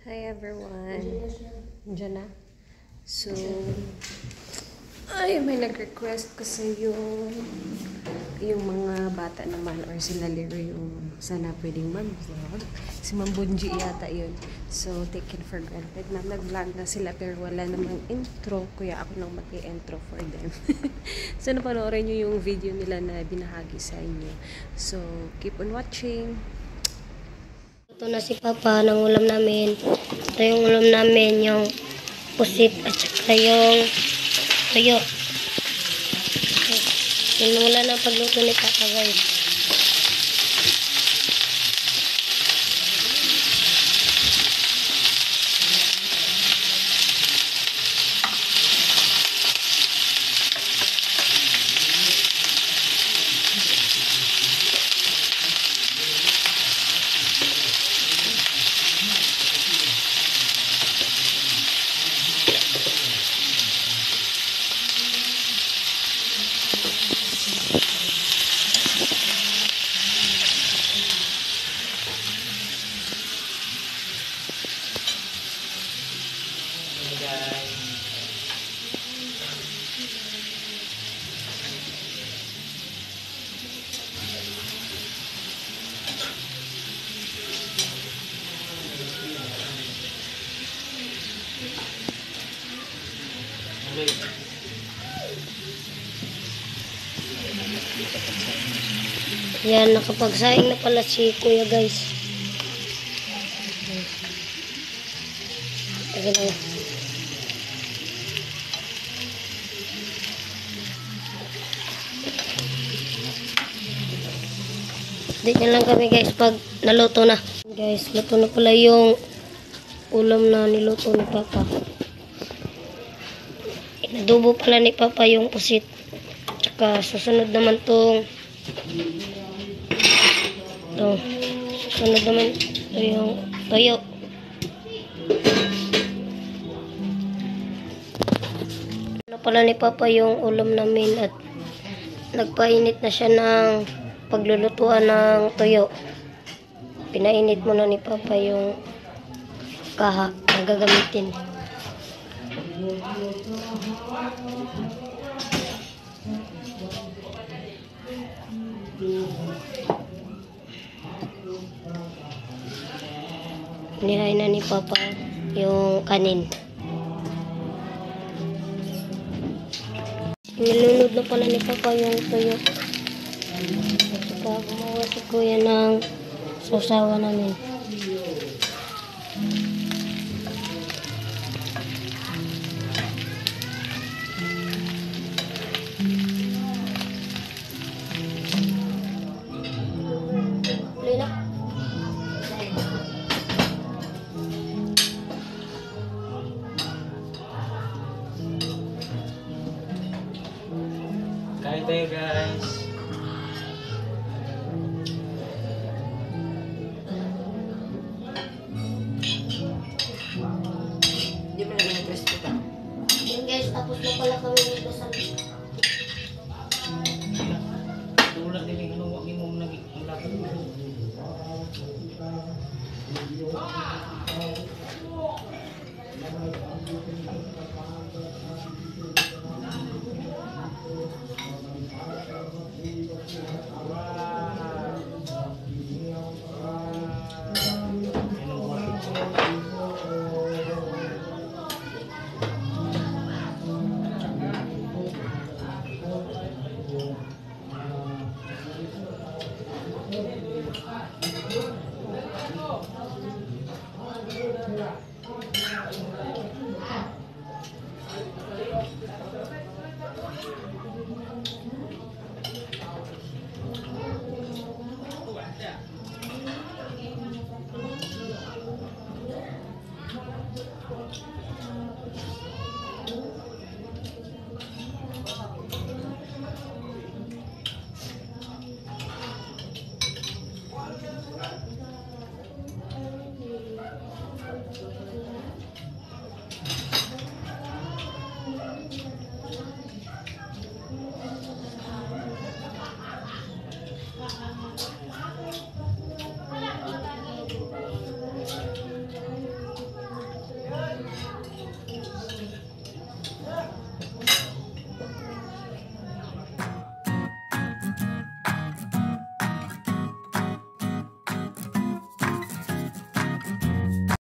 Hi everyone. Diyan na. So, ay may nag-request kasi yung mga bata naman or sila Lero yung sana pwedeng mag-vlog. Si Ma'am Bunji yata yun. So, taken for granted na nag-vlog na sila pero wala namang intro. Kuya ako nang mag-i-intro for them. So, napanoorin nyo yung video nila na binahagi sa inyo. So, keep on watching. Ito na si Papa ng ulam namin. Ito yung ulam namin, yung pusit at saka yung tuyo. Sinula ng pagluto ni Papa, guys. Yan, nakapagsaing na pala si Kuya, guys. Ito lang. Dito na lang kami, guys, pag naluto na. Guys, luto na pala yung ulam na niluto ni Papa. Inadubo pala ni Papa yung pusit. Tsaka susunod naman tong susunod naman ito yung toyo. Ano pala ni Papa yung ulam namin at nagpainit na siya ng paglulutuan ng toyo. Pinainit muna ni Papa yung kaha na gagamitin. Nihain na ni Papa yung kanin. Nilunod na pala ni Papa yung tuyo. At saka gumawa si Kuya ng sausawa namin. Kain tayo, guys. Hindi mo na nag-dress ko ka. Yun, guys, tapos na pala kami nito sa Tulad din yung ano, wag mo naging lapit mo.